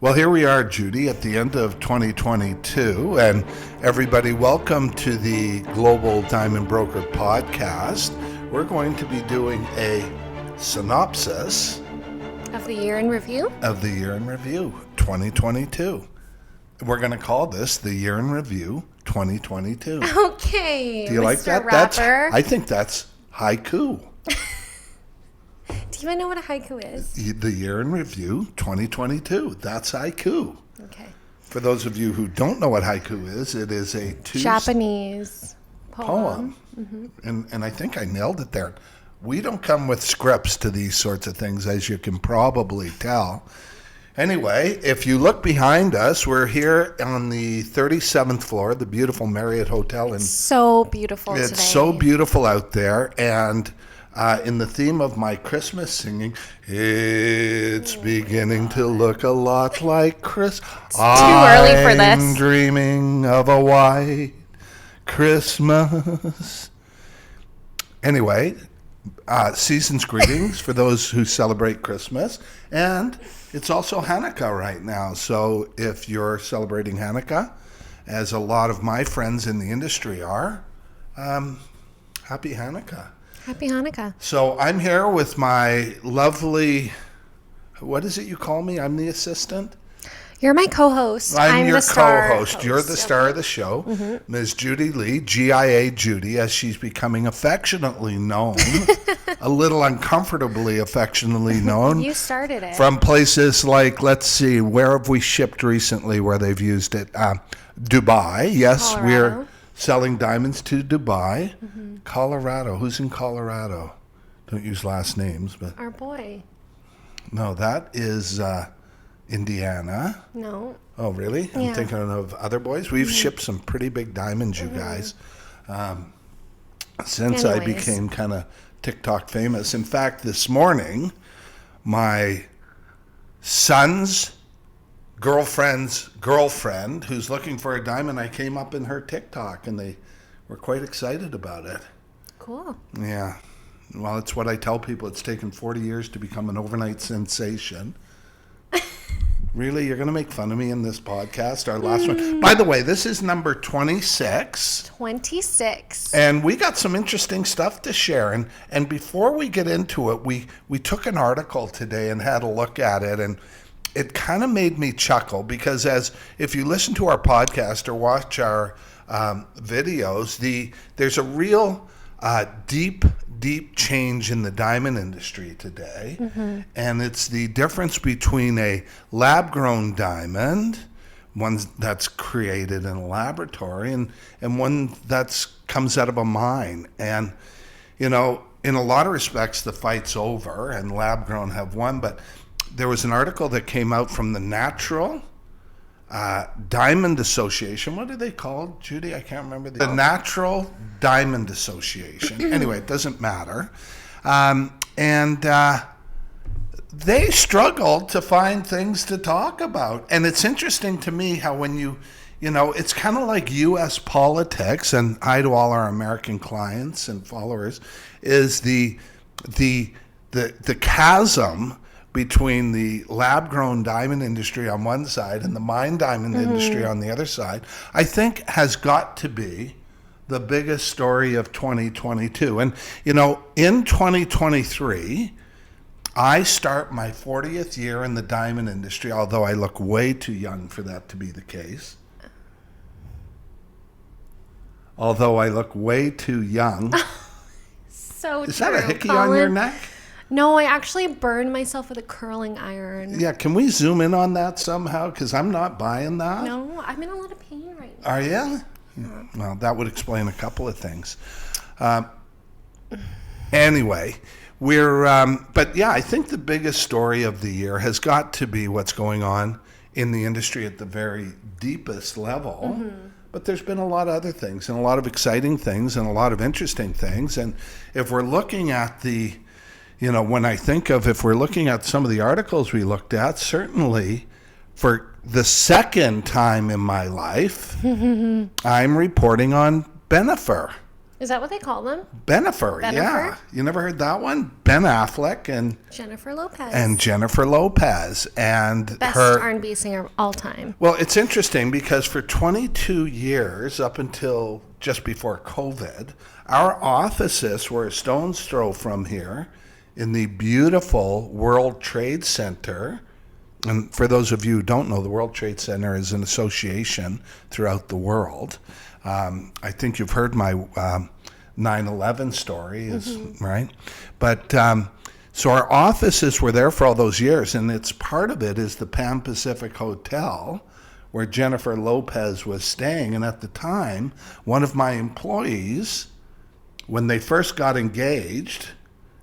Well, here we are, Judy, at the end of 2022, and everybody, welcome to the Global Diamond Broker Podcast. We're going to be doing a synopsis of the year in review 2022. We're going to call this the Year in Review 2022. Okay. Do you like that? Rapper. I think that's haiku. Do you even know what a haiku is? The Year in Review 2022. That's haiku. Okay. For those of you who don't know what haiku is, it is a Japanese poem. Mm-hmm. And I think I nailed it there. We don't come with scripts to these sorts of things, as you can probably tell. Anyway, if you look behind us, we're here on the 37th floor, the beautiful Marriott Hotel. So beautiful today. It's so beautiful out there. And in the theme of my Christmas singing, it's beginning to look a lot like Christmas. It's too early for this. I'm dreaming of a white Christmas. Anyway, season's greetings for those who celebrate Christmas. And it's also Hanukkah right now. So if you're celebrating Hanukkah, as a lot of my friends in the industry are, happy Hanukkah. Happy Hanukkah. So I'm here with my lovely, what is it you call me? I'm the assistant? You're my co-host. I'm your the star co-host. host. You're the star of the show. Mm-hmm. Ms. Judy Lee, GIA Judy, as she's becoming affectionately known, a little uncomfortably affectionately known. You started it. From places like, let's see, where have we shipped recently where they've used it? Dubai. Yes, Colorado. We're selling diamonds to Dubai. Mm-hmm. Colorado. Who's in Colorado? Don't use last names, but our boy. No, that is Indiana. No. Oh, really? Yeah. I'm thinking of other boys. We've shipped some pretty big diamonds, you guys, since I became kind of TikTok famous. In fact, this morning, my son's girlfriend's girlfriend, who's looking for a diamond, I came up in her TikTok, and they were quite excited about it. Cool. Yeah. Well, it's what I tell people. It's taken 40 years to become an overnight sensation. Really? You're going to make fun of me in this podcast? Our last one. By the way, this is number 26. 26. And we got some interesting stuff to share. And before we get into it, we took an article today and had a look at it. And it kind of made me chuckle because if you listen to our podcast or watch our videos, there's a real deep change in the diamond industry today. Mm-hmm. And it's the difference between a lab-grown diamond, one that's created in a laboratory, and one that comes out of a mine. And, you know, in a lot of respects, the fight's over, and lab-grown have won. But there was an article that came out from the Natural Diamond Association. What are they called, Judy? I can't remember. The Natural Diamond Association. Anyway, it doesn't matter. They struggled to find things to talk about. And it's interesting to me how when you know, it's kind of like U.S. politics, and hi to all our American clients and followers, is the chasm between the lab-grown diamond industry on one side and the mine diamond industry on the other side, I think has got to be the biggest story of 2022. And, you know, in 2023, I start my 40th year in the diamond industry, although I look way too young for that to be the case. Although I look way too young. So Is true, that a hickey Colin. on your neck? No, I actually burned myself with a curling iron. Yeah, can we zoom in on that somehow? Because I'm not buying that. No, I'm in a lot of pain right now. Are you? Yeah. Well, that would explain a couple of things. Anyway, but yeah, I think the biggest story of the year has got to be what's going on in the industry at the very deepest level. Mm-hmm. But there's been a lot of other things and a lot of exciting things and a lot of interesting things. And if we're looking at if we're looking at some of the articles we looked at, certainly for the second time in my life, I'm reporting on Bennifer. Is that what they call them? Benifer, yeah. Bennifer? You never heard that one? Ben Affleck and Jennifer Lopez. Jennifer Lopez and Best her. R&B singer of all time. Well, it's interesting because for 22 years, up until just before COVID, our offices were a stone's throw from here in the beautiful World Trade Center. And for those of you who don't know, the World Trade Center is an association throughout the world. I think you've heard my 9/11 story, right? But so our offices were there for all those years, and it's part of it is the Pan Pacific Hotel where Jennifer Lopez was staying. And at the time, one of my employees, when they first got engaged,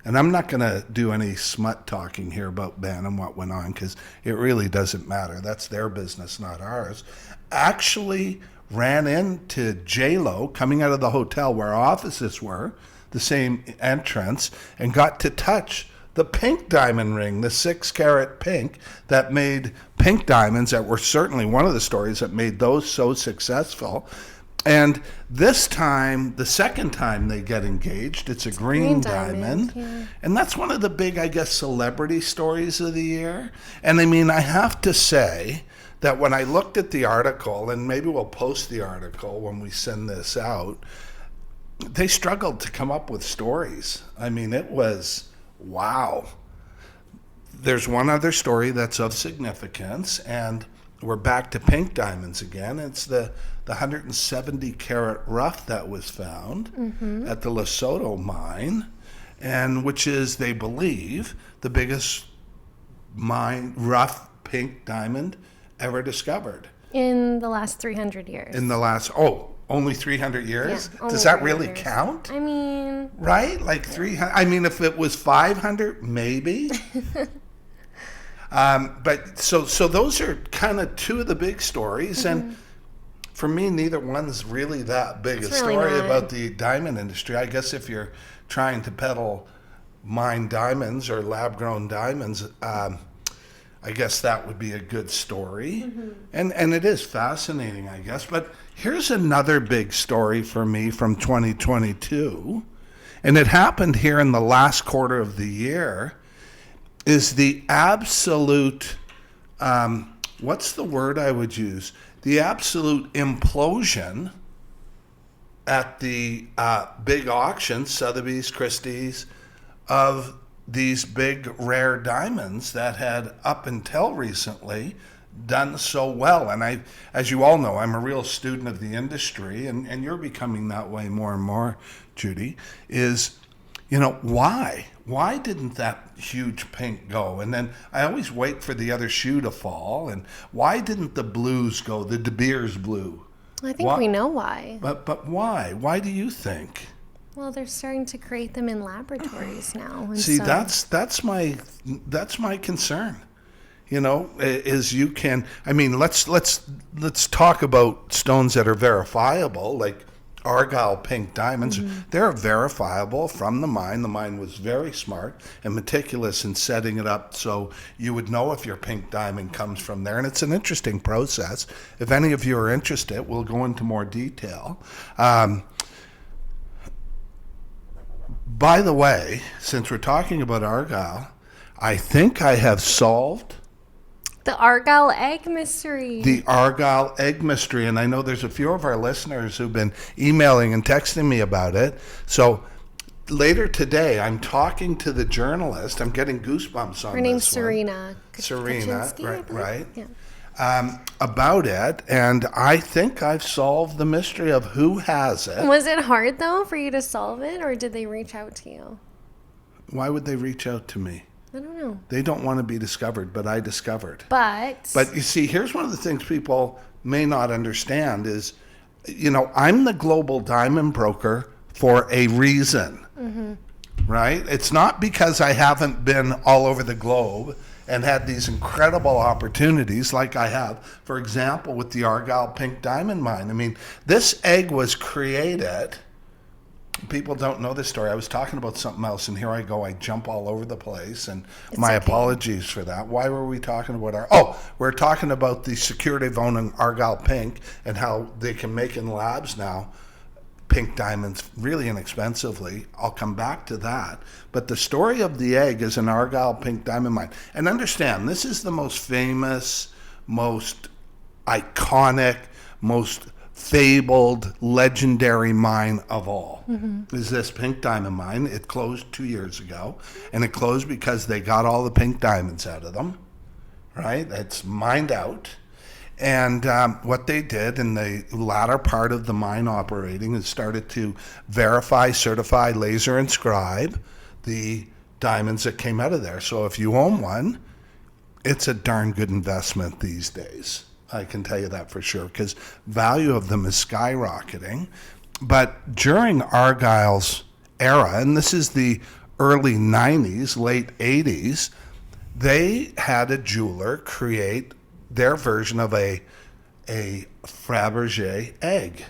and I'm not going to do any smut talking here about Ben and what went on because it really doesn't matter. That's their business, not ours. Actually ran into J-Lo coming out of the hotel where our offices were, the same entrance, and got to touch the pink diamond ring, the 6-carat pink that made pink diamonds, that were certainly one of the stories that made those so successful. And this time, the second time they get engaged, it's a green diamond. Yeah. And that's one of the big, I guess, celebrity stories of the year. And I mean, I have to say that when I looked at the article, and maybe we'll post the article when we send this out, they struggled to come up with stories. I mean, it was, wow. There's one other story that's of significance, and we're back to pink diamonds again. It's the 170 carat rough that was found at the Lesotho mine, and which is, they believe, the biggest mine rough pink diamond ever discovered. In the last 300 years. In the last, only 300 years? Yeah, only Does that 300 really years. count? I mean, Right? Like 300. I mean, if it was 500, maybe. But so those are kind of two of the big stories. And for me, neither one's really that big It's a really story not. about the diamond industry. I guess if you're trying to peddle mined diamonds or lab-grown diamonds, I guess that would be a good story. And it is fascinating, I guess. But here's another big story for me from 2022. And it happened here in the last quarter of the year, is the absolute, what's the word I would use? The absolute implosion at the big auctions, Sotheby's, Christie's, of these big rare diamonds that had up until recently done so well. And I, as you all know, I'm a real student of the industry, and you're becoming that way more and more, Judy, is, why? Why didn't that huge pink go? And then I always wait for the other shoe to fall. And why didn't the blues go, the De Beers blue? I think we know why. But why? Why do you think? Well, they're starting to create them in laboratories now. And See, so, that's my concern. Is you can. I mean, let's talk about stones that are verifiable, like Argyle pink diamonds. They're verifiable from the mine. The mine was very smart and meticulous in setting it up so you would know if your pink diamond comes from there. And it's an interesting process. If any of you are interested, we'll go into more detail. By the way, since we're talking about Argyle, I think I have solved the Argyle egg mystery. the Argyle egg mystery, and I know there's a few of our listeners who've been emailing and texting me about it. So later today, I'm talking to the journalist. I'm getting goosebumps on Her name's this one. Serena. Serena, Kaczynski, I believe. right. Yeah. About it, and I think I've solved the mystery of who has it. Was it hard, though, for you to solve it, or did they reach out to you? Why would they reach out to me? I don't know. They don't want to be discovered, but I discovered. But But you see, here's one of the things people may not understand is, I'm the global diamond broker for a reason, right? It's not because I haven't been all over the globe and had these incredible opportunities like I have, for example, with the Argyle Pink Diamond Mine. I mean, this egg was created. People don't know this story. I was talking about something else, and here I go. I jump all over the place, and my okay. apologies for that. Why were we talking about we're talking about the security of owning Argyle Pink and how they can make in labs now pink diamonds really inexpensively. I'll come back to that. But the story of the egg is an Argyle pink diamond mine. And understand, this is the most famous, most iconic, most fabled, legendary mine of all. Is this pink diamond mine. It closed 2 years ago, and it closed because they got all the pink diamonds out of them, right? It's mined out. And what they did in the latter part of the mine operating is started to verify, certify, laser inscribe the diamonds that came out of there. So if you own one, it's a darn good investment these days. I can tell you that for sure, because value of them is skyrocketing. But during Argyle's era, and this is the early 90s, late 80s, they had a jeweler create their version of a Fabergé egg.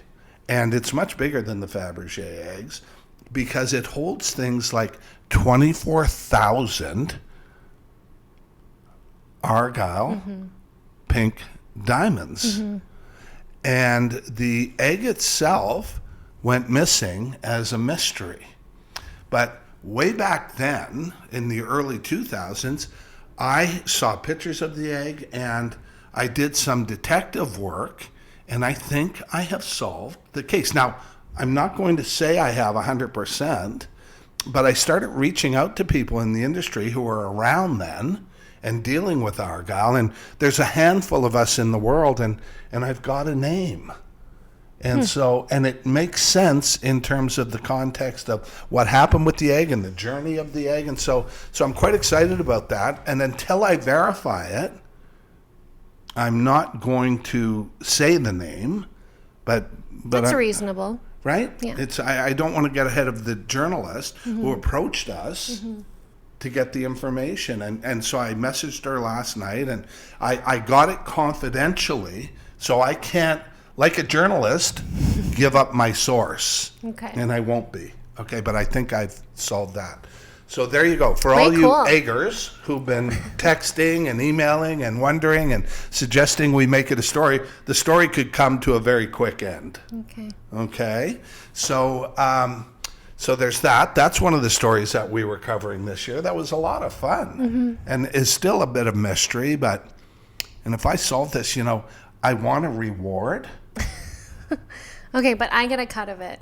And it's much bigger than the Fabergé eggs because it holds things like 24,000 Argyle pink diamonds. And the egg itself went missing as a mystery. But way back then, in the early 2000s, I saw pictures of the egg and I did some detective work, and I think I have solved the case. Now, I'm not going to say I have 100%, but I started reaching out to people in the industry who were around then and dealing with Argyle, and there's a handful of us in the world, and I've got a name. And so, and it makes sense in terms of the context of what happened with the egg and the journey of the egg. And so I'm quite excited about that. And until I verify it, I'm not going to say the name, but That's reasonable. right? Yeah. It's I don't want to get ahead of the journalist who approached us to get the information. And so I messaged her last night, and I got it confidentially, so I can't, like a journalist, give up my source. Okay. And I won't be. Okay, but I think I've solved that. So there you go. For Very all you cool. eggers who've been texting and emailing and wondering and suggesting we make it a story, the story could come to a very quick end. Okay. Okay, so so there's that. That's one of the stories that we were covering this year. That was a lot of fun, and is still a bit of mystery. And if I solve this, I want a reward. Okay, but I get a cut of it.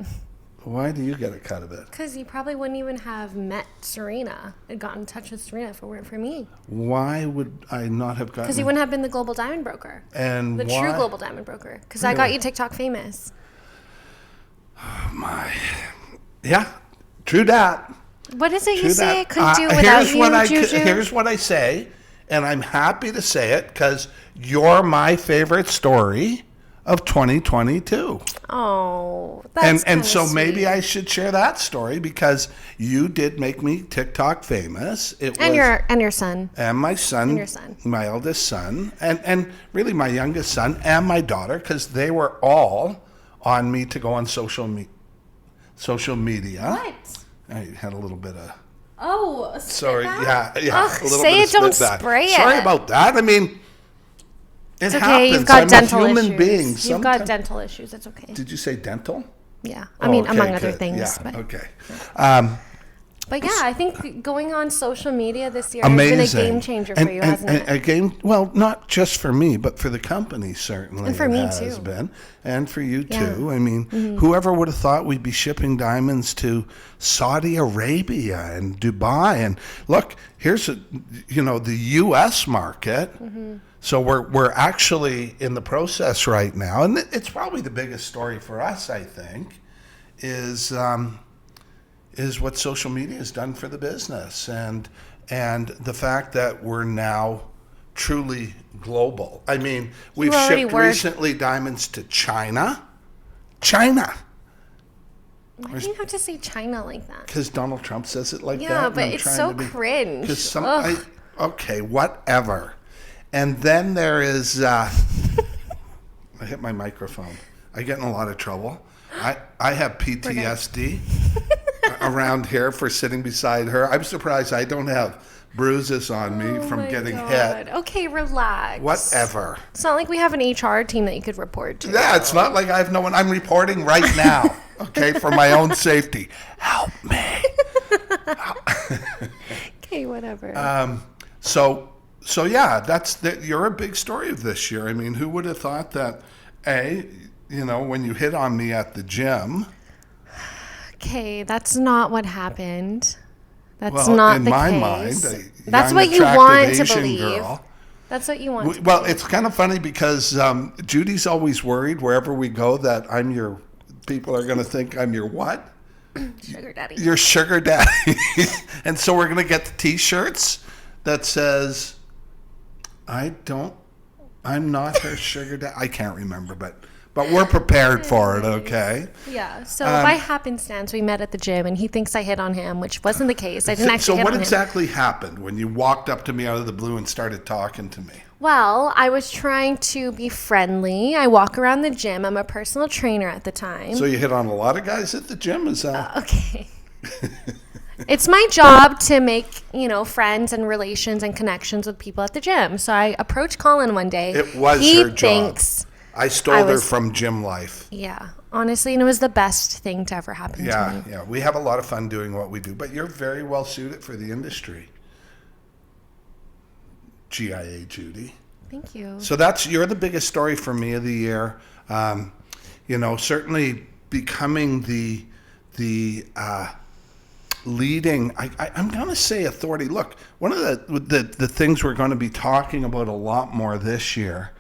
Why do you get a cut of it? Because you probably wouldn't even have met Serena and got in touch with Serena if it weren't for me. Why would I not have gotten? Because you wouldn't have been the global diamond broker. And The why? true global diamond broker. Because I got you TikTok famous. Yeah, true that. What is it True you say I that. couldn't do without Here's you, Juju? Here's what I say, and I'm happy to say it because you're my favorite story of 2022. Oh, that's And so sweet. maybe I should share that story because you did make me TikTok famous. It And was, your son. and my son, And your son. my eldest son, and really my youngest son and my daughter, because they were all on me to go on social media. What? I had a little bit of. Oh, Sorry, spit that? yeah. Ugh, a little say bit it, of don't spit back. spray Sorry it. about that. I mean, it It's okay. happens. You've got I'm dental a human issues. being. You've Sometimes- got dental issues. It's okay. Did you say dental? Yeah. I mean, Okay, among other good. things. Yeah. But, Okay. but yeah, I think going on social media this year Amazing. has been a game changer for you, hasn't it? A game, well, not just for me, but for the company, certainly. And for it me, has too. been. And for you, Yeah. too. I mean, whoever would have thought we'd be shipping diamonds to Saudi Arabia and Dubai? And look, here's, the U.S. market. So we're actually in the process right now. And it's probably the biggest story for us, I think, is what social media has done for the business and the fact that we're now truly global. I mean, we've already shipped were. recently diamonds to China. China. Why do you have to say China like that? Because Donald Trump says it like that. Yeah, and but I'm it's trying so to be- cringe. 'cause Ugh. okay, whatever. And then there is, I hit my microphone. I get in a lot of trouble. I have PTSD around here for sitting beside her. I'm surprised I don't have bruises on me Oh from my getting God. hit. Okay, relax. Whatever. It's not like we have an HR team that you could report to. Yeah, it's not like I have no one. I'm reporting right now, okay, for my own safety. Help me. Okay, whatever. So yeah, you're a big story of this year. I mean, who would have thought that, when you hit on me at the gym, Okay, that's not what happened. That's well, not in the my case. mind, That's young, what you attractive want to Asian believe. girl. That's what you want. To Well, believe. it's kind of funny because Judy's always worried wherever we go that people are going to think I'm your what? Sugar daddy. Your sugar daddy. And so we're going to get the T-shirts that says, I'm not her sugar daddy. I can't remember, but we're prepared for it, okay? Yeah. So by happenstance, we met at the gym, and he thinks I hit on him, which wasn't the case. I didn't actually So hit what on him. exactly happened when you walked up to me out of the blue and started talking to me? Well, I was trying to be friendly. I walk around the gym. I'm a personal trainer at the time. So you hit on a lot of guys at the gym, is that? Okay. It's my job to make, friends and relations and connections with people at the gym. So I approached Colin one day. It was he her job. thinks, I stole her from gym life. yeah, honestly, and it was the best thing to ever happen to me. Yeah. We have a lot of fun doing what we do, but you're very well suited for the industry. GIA, Judy. Thank you. So you're the biggest story for me of the year. Certainly becoming the leading, I'm going to say authority. Look, one of the things we're going to be talking about a lot more this year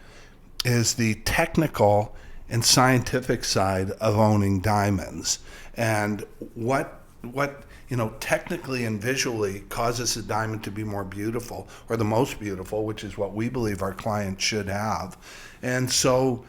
is the technical and scientific side of owning diamonds, and what technically and visually causes a diamond to be more beautiful, or the most beautiful, which is what we believe our clients should have. And so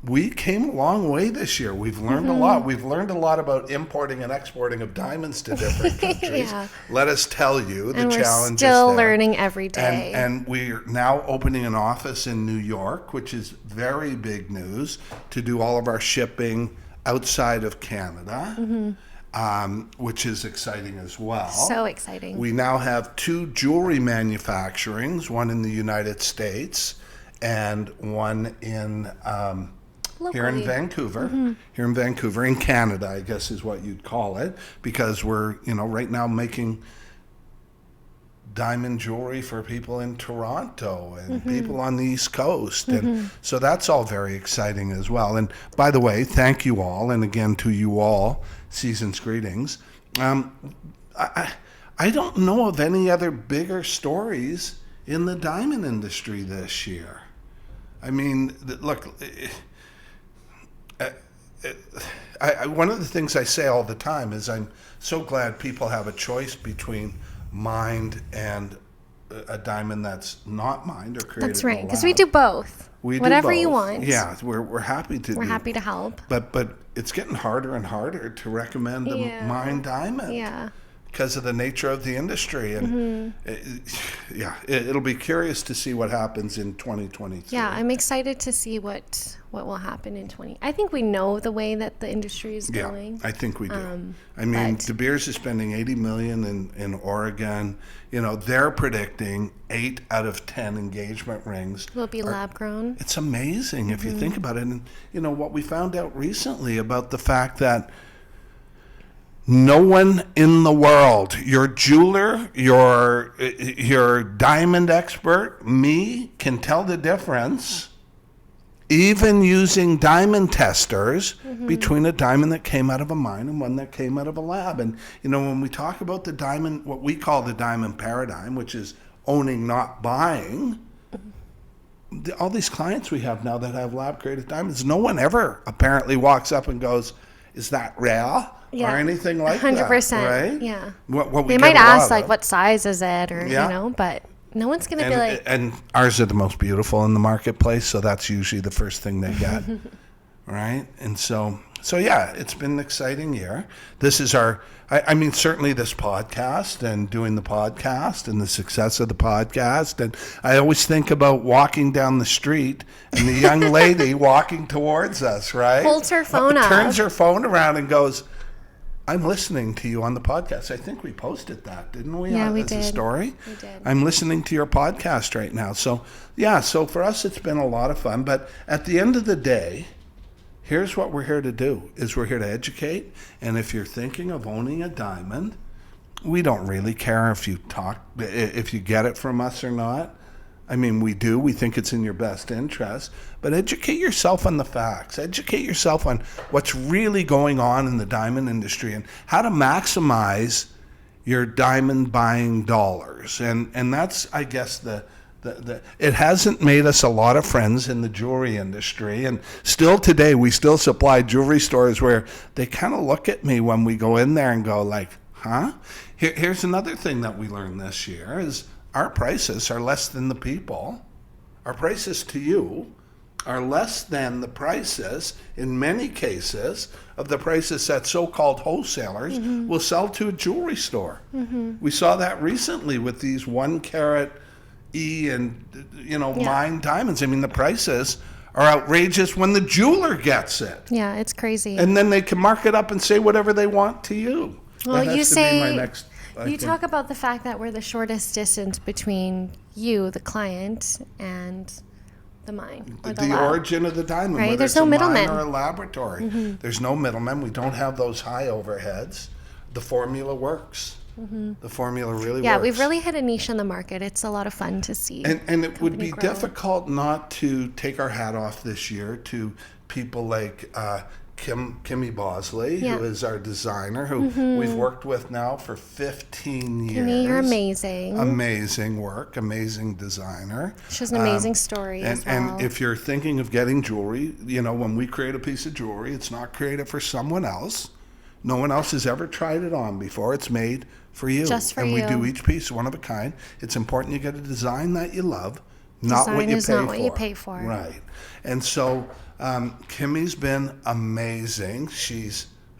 we came a long way this year. We've learned a lot. We've learned a lot about importing and exporting of diamonds to different countries. Yeah. Let us tell you the And we're challenges still there. learning every day. And we're now opening an office in New York, which is very big news, to do all of our shipping outside of Canada, which is exciting as well. So exciting. We now have 2 jewelry manufacturings, one in the United States and one in here in Locally. Vancouver. Here in Vancouver, in Canada, I guess is what you'd call it, because we're right now making diamond jewelry for people in Toronto and people on the East Coast. And so that's all very exciting as well. And by the way, thank you all. And again, to you all, season's greetings. I don't know of any other bigger stories in the diamond industry this year. I mean, look, one of the things I say all the time is I'm so glad people have a choice between mined and a diamond that's not mined or created. That's right, in a because lab. we do both. We do Whatever you both. want. Yeah, we're happy to. We're happy to help. But it's getting harder and harder to recommend a mined diamond. Yeah. Because of the nature of the industry, and it'll be curious to see what happens in 2023. Yeah, I'm excited to see what will happen in 20. I think we know the way that the industry is going. I think we do. I mean, De Beers is spending $80 million in Oregon. They're predicting 8 out of 10 engagement rings Will it be lab grown? It's amazing if you think about it. And what we found out recently about the fact that no one in the world, your jeweler, your diamond expert, me, can tell the difference, even using diamond testers, between a diamond that came out of a mine and one that came out of a lab. And, when we talk about the diamond, what we call the diamond paradigm, which is owning, not buying, all these clients we have now that have lab-created diamonds, no one ever apparently walks up and goes, is that real? Yeah. Or anything like 100%, that, right? yeah. What we They get might a lot ask, of. what size is it, or, but no one's going to be like, And ours are the most beautiful in the marketplace, so that's usually the first thing they get, right? And so yeah, it's been an exciting year. This is I mean, certainly this podcast and doing the podcast and the success of the podcast. And I always think about walking down the street and the young lady walking towards us, right? holds her phone up. Turns her phone around and goes, I'm listening to you on the podcast. I think we posted that, didn't we? Yeah, we as a did. story. We did. I'm listening to your podcast right now. So, yeah, so for us, it's been a lot of fun. But at the end of the day, here's what we're here to do, is we're here to educate. And if you're thinking of owning a diamond, we don't really care if you get it from us or not. I mean, we do. We think it's in your best interest. But educate yourself on the facts. Educate yourself on what's really going on in the diamond industry and how to maximize your diamond buying dollars. And that's, I guess, it hasn't made us a lot of friends in the jewelry industry. And still today, we still supply jewelry stores where they kind of look at me when we go in there and go like, huh? Here's another thing that we learned this year is our prices are less than the people. Our prices to you are less than the prices, in many cases, of the prices that so-called wholesalers will sell to a jewelry store. We saw that recently with these 1 carat E and mine diamonds. I mean, the prices are outrageous when the jeweler gets it. Yeah, it's crazy. And then they can mark it up and say whatever they want to you. Well, That you has to be my say next, I you think. talk about the fact that we're the shortest distance between you, the client, and the mine or the the lab. origin of the diamond, Right, whether there's it's no a mine middleman. or a laboratory. There's no middleman. We don't have those high overheads. The formula works. The formula really Yeah, works. we've really hit a niche in the market. It's a lot of fun to see. And it would be grow. difficult not to take our hat off this year to people like Kimmy Bosley, Yeah. who is our designer, who we've worked with now for 15 years. Kimmy, you're amazing. Amazing work, amazing designer. She has an amazing story as well. And if you're thinking of getting jewelry, when we create a piece of jewelry, it's not created for someone else. No one else has ever tried it on before. It's made for you. Just for and we you. do each piece one of a kind. It's important you get a design that you love, not Design what you is pay not for. what you pay for. Right. And so Kimmy's been amazing.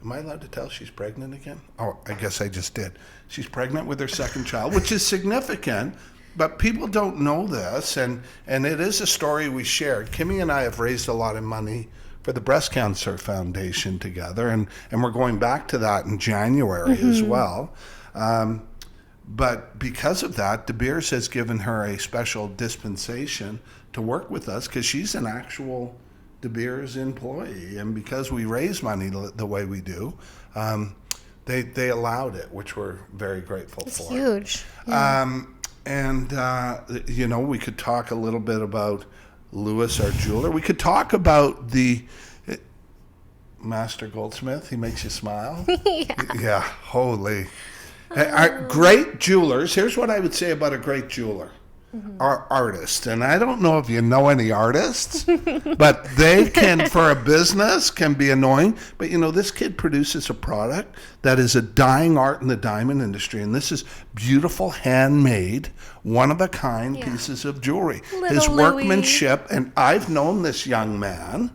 Am I allowed to tell she's pregnant again? Oh, I guess I just did. She's pregnant with her second child, which is significant, but people don't know this, and it is a story we shared. Kimmy and I have raised a lot of money for the Breast Cancer Foundation together, and we're going back to that in January as well. But because of that, De Beers has given her a special dispensation to work with us because she's an actual De Beers employee. And because we raise money the way we do, they allowed it, which we're very grateful It's for. huge. We could talk a little bit about Lewis, our jeweler. We could talk about the Master Goldsmith. He makes you smile. Yeah, holy. Our great jewelers. Here's what I would say about a great jeweler. Are artists. And I don't know if you know any artists, but they can, for a business, can be annoying. But, this kid produces a product that is a dying art in the diamond industry. And this is beautiful, handmade, one-of-a-kind pieces of jewelry. Little His Louis. workmanship, and I've known this young man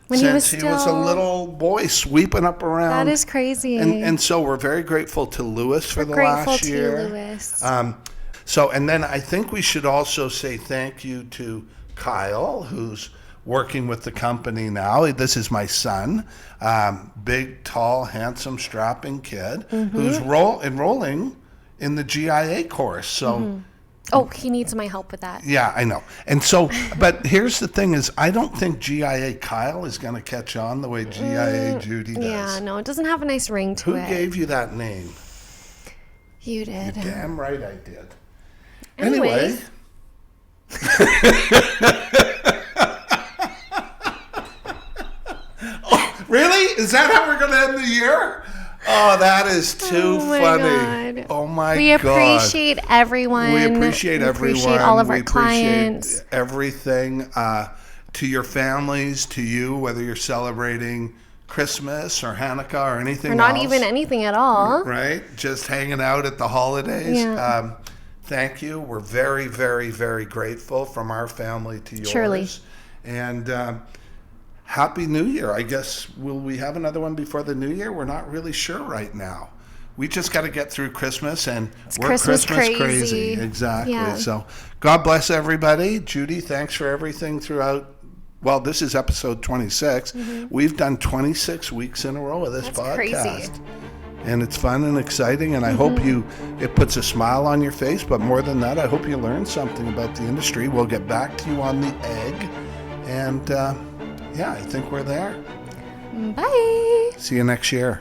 When since he he was a still- little boy sweeping up around. That is crazy. And so we're very grateful to Lewis for the Grateful last to year. you, Lewis. And then I think we should also say thank you to Kyle, who's working with the company now. This is my son, big, tall, handsome, strapping kid who's enrolling in the GIA course. So. Oh, he needs my help with that. Yeah, I know. And so, but here's the thing is, I don't think GIA Kyle is going to catch on the way GIA Judy does. Yeah, no, it doesn't have a nice ring to Who it. gave you that name? You did. Damn right I did. Anyways. Anyway. Oh, really? Is that how we're going to end the year? Oh, that is too Oh my funny. God. Oh my We God. appreciate everyone. We appreciate We everyone. appreciate all of We our appreciate clients. everything. To your families, to you, whether you're celebrating Christmas or Hanukkah or anything Or not else. even anything at all. Right? Just hanging out at the holidays. Yeah. Thank you. We're very, very, very grateful from our family to yours. Truly. And Happy New Year. I guess, will we have another one before the New Year? We're not really sure right now. We just got to get through Christmas, and we're Christmas crazy. crazy. Exactly. Yeah. So God bless everybody. Judy, thanks for everything throughout. Well, this is episode 26. We've done 26 weeks in a row of this That's podcast. crazy. and it's fun and exciting, and I hope it puts a smile on your face, but more than that, I hope you learn something about the industry. We'll get back to you on the egg, and I think we're there. Bye. See you next year.